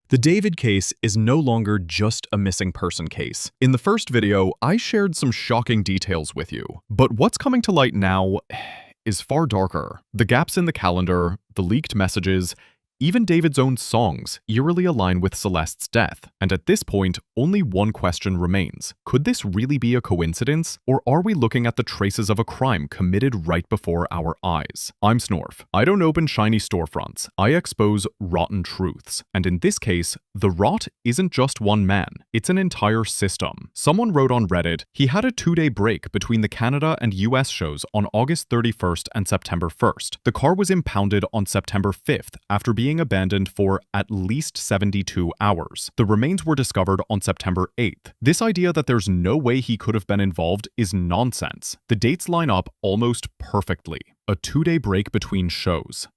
The David case is no longer just a missing person case. In the first video, I shared some shocking details with you, but what's coming to light now is far darker. The gaps in the calendar, the leaked messages, even David's own songs eerily align with Celeste's death, and at this point, only one question remains. Could this really be a coincidence, or are we looking at the traces of a crime committed right before our eyes? I'm Snorf. I don't open shiny storefronts. I expose rotten truths, and in this case, the rot isn't just one man, it's an entire system. Someone wrote on Reddit, he had a 2-day break between the Canada and US shows on August 31st and September 1st. The car was impounded on September 5th after being abandoned for at least 72 hours. The remains were discovered on September 8th. This idea that there's no way he could have been involved is nonsense. The dates line up almost perfectly. A 2-day break between shows.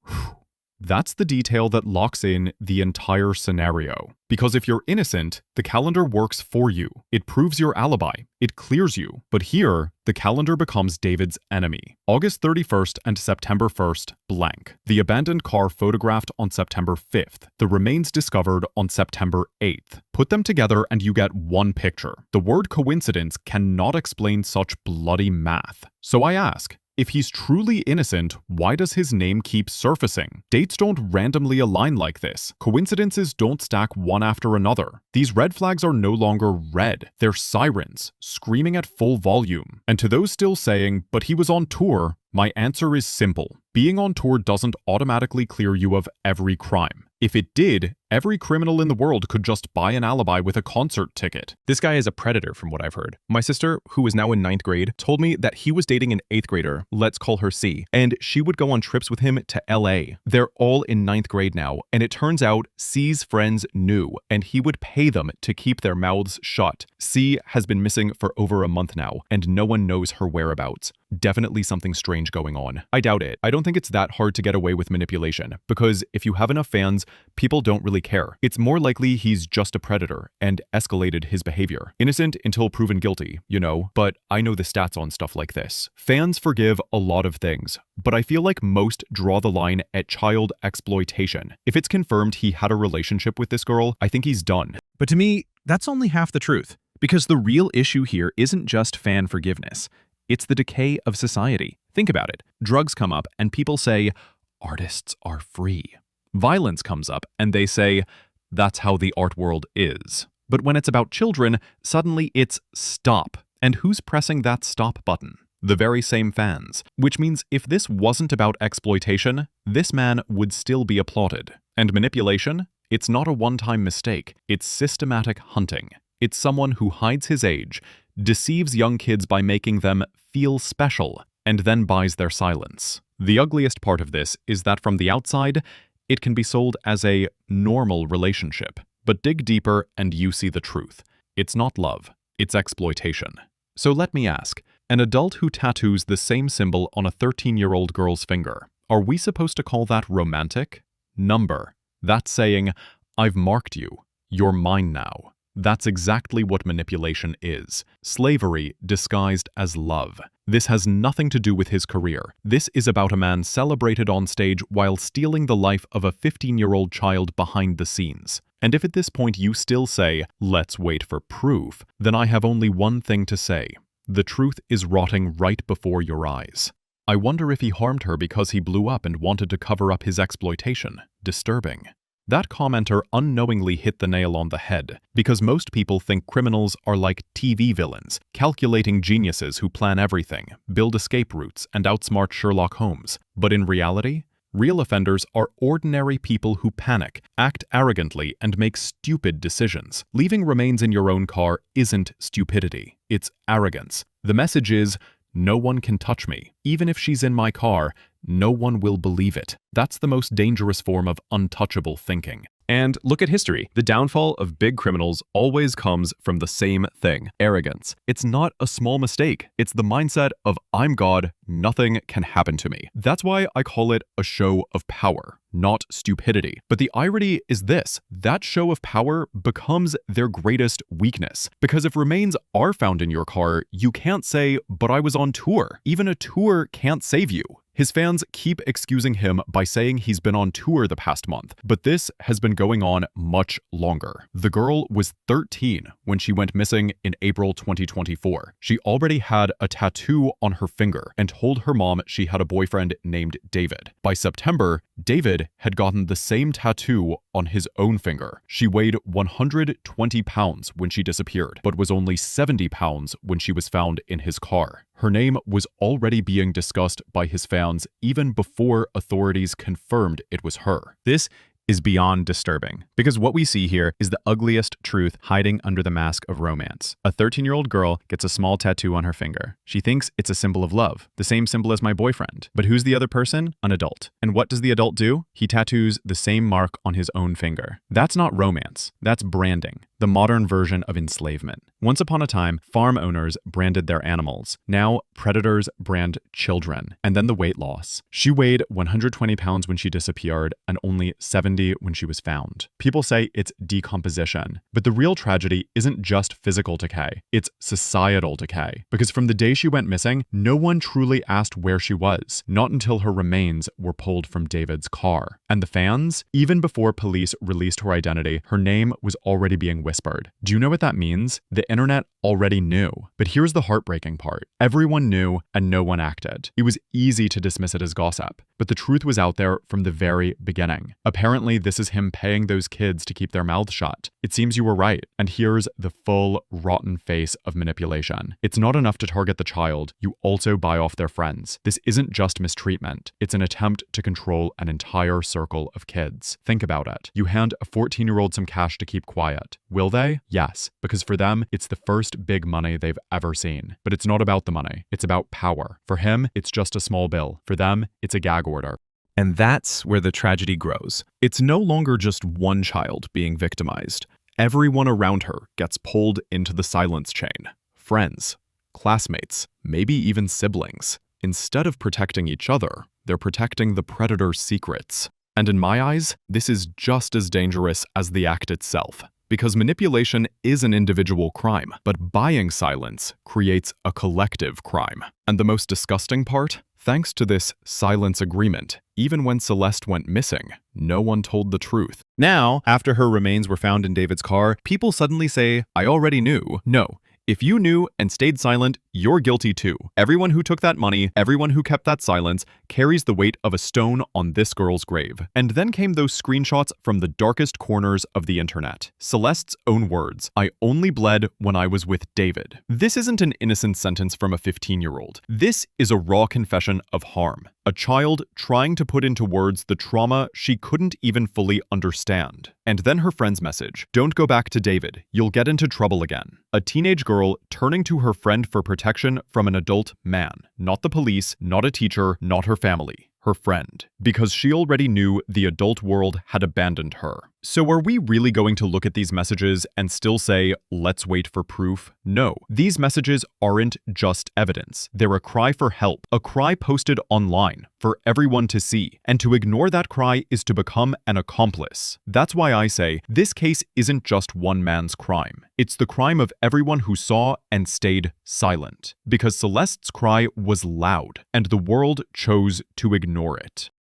That's the detail that locks in the entire scenario. Because if you're innocent, the calendar works for you. It proves your alibi. It clears you. But here, the calendar becomes David's enemy. August 31st and September 1st, blank. The abandoned car photographed on September 5th. The remains discovered on September 8th. Put them together and you get one picture. The word coincidence cannot explain such bloody math. So I ask, if he's truly innocent, why does his name keep surfacing? Dates don't randomly align like this. Coincidences don't stack one after another. These red flags are no longer red. They're sirens, screaming at full volume. And to those still saying, but he was on tour, my answer is simple. Being on tour doesn't automatically clear you of every crime. If it did, every criminal in the world could just buy an alibi with a concert ticket. This guy is a predator from what I've heard. My sister, who is now in 9th grade, told me that he was dating an 8th grader, let's call her C, and she would go on trips with him to LA. They're all in 9th grade now, and it turns out C's friends knew, and he would pay them to keep their mouths shut. C has been missing for over a month now, and no one knows her whereabouts. Definitely something strange going on. I doubt it. I don't think it's that hard to get away with manipulation, because if you have enough fans, people don't really care. It's more likely he's just a predator and escalated his behavior. Innocent until proven guilty, you know, but I know the stats on stuff like this. Fans forgive a lot of things, but I feel like most draw the line at child exploitation. If it's confirmed he had a relationship with this girl, I think he's done. But to me, that's only half the truth, because the real issue here isn't just fan forgiveness. It's the decay of society. Think about it. Drugs come up and people say, artists are free. Violence comes up and they say, that's how the art world is. But when it's about children, suddenly it's stop. And who's pressing that stop button? The very same fans. Which means if this wasn't about exploitation, this man would still be applauded. And manipulation? It's not a one-time mistake. It's systematic hunting. It's someone who hides his age, deceives young kids by making them feel special, and then buys their silence. The ugliest part of this is that from the outside, it can be sold as a normal relationship. But dig deeper and you see the truth. It's not love, it's exploitation. So let me ask, an adult who tattoos the same symbol on a 13-year-old girl's finger, are we supposed to call that romantic? Number. That's saying, I've marked you. You're mine now. That's exactly what manipulation is. Slavery disguised as love. This has nothing to do with his career. This is about a man celebrated on stage while stealing the life of a 15-year-old child behind the scenes. And if at this point you still say, let's wait for proof, then I have only one thing to say. The truth is rotting right before your eyes. I wonder if he harmed her because he blew up and wanted to cover up his exploitation. Disturbing. That commenter unknowingly hit the nail on the head, because most people think criminals are like TV villains, calculating geniuses who plan everything, build escape routes, and outsmart Sherlock Holmes. But in reality, real offenders are ordinary people who panic, act arrogantly, and make stupid decisions. Leaving remains in your own car isn't stupidity, it's arrogance. The message is, no one can touch me. Even if she's in my car, no one will believe it. That's the most dangerous form of untouchable thinking. And look at history. The downfall of big criminals always comes from the same thing: arrogance. It's not a small mistake. It's the mindset of I'm God, nothing can happen to me. That's why I call it a show of power, not stupidity. But the irony is this: that show of power becomes their greatest weakness. Because if remains are found in your car, you can't say, but I was on tour. Even a tour can't save you. His fans keep excusing him by saying he's been on tour the past month, but this has been going on much longer. The girl was 13 when she went missing in April 2024. She already had a tattoo on her finger and told her mom she had a boyfriend named David. By September, David had gotten the same tattoo on his own finger. She weighed 120 pounds when she disappeared, but was only 70 pounds when she was found in his car. Her name was already being discussed by his fans even before authorities confirmed it was her. This is beyond disturbing, because what we see here is the ugliest truth hiding under the mask of romance. A 13-year-old girl gets a small tattoo on her finger. She thinks it's a symbol of love, the same symbol as my boyfriend. But who's the other person? An adult. And what does the adult do? He tattoos the same mark on his own finger. That's not romance. That's branding, the modern version of enslavement. Once upon a time, farm owners branded their animals. Now, predators brand children. And then the weight loss. She weighed 120 pounds when she disappeared and only 70 when she was found. People say it's decomposition, but the real tragedy isn't just physical decay, it's societal decay. Because from the day she went missing, no one truly asked where she was, not until her remains were pulled from David's car. And the fans? Even before police released her identity, her name was already being whispered. Do you know what that means? The internet already knew. But here's the heartbreaking part. Everyone knew and no one acted. It was easy to dismiss it as gossip, but the truth was out there from the very beginning. Apparently, this is him paying those kids to keep their mouths shut. It seems you were right. And here's the full, rotten face of manipulation. It's not enough to target the child. You also buy off their friends. This isn't just mistreatment. It's an attempt to control an entire circle of kids. Think about it. You hand a 14-year-old some cash to keep quiet. Will they? Yes, because for them, it's the first big money they've ever seen. But it's not about the money. It's about power. For him, it's just a small bill. For them, it's a gag order. And that's where the tragedy grows. It's no longer just one child being victimized. Everyone around her gets pulled into the silence chain. Friends, classmates, maybe even siblings. Instead of protecting each other, they're protecting the predator's secrets. And in my eyes, this is just as dangerous as the act itself. Because manipulation is an individual crime, but buying silence creates a collective crime. And the most disgusting part? Thanks to this silence agreement, even when Celeste went missing, no one told the truth. Now, after her remains were found in David's car, people suddenly say, I already knew. No. If you knew and stayed silent, you're guilty too. Everyone who took that money, everyone who kept that silence, carries the weight of a stone on this girl's grave. And then came those screenshots from the darkest corners of the internet. Celeste's own words, I only bled when I was with David. This isn't an innocent sentence from a 15-year-old. This is a raw confession of harm. A child trying to put into words the trauma she couldn't even fully understand. And then her friend's message, don't go back to David, you'll get into trouble again. A teenage girl turning to her friend for protection from an adult man. Not the police, not a teacher, not her family. Her friend. Because she already knew the adult world had abandoned her. So are we really going to look at these messages and still say, let's wait for proof? No. These messages aren't just evidence. They're a cry for help. A cry posted online for everyone to see. And to ignore that cry is to become an accomplice. That's why I say, this case isn't just one man's crime. It's the crime of everyone who saw and stayed silent. Because Celeste's cry was loud, and the world chose to ignore it.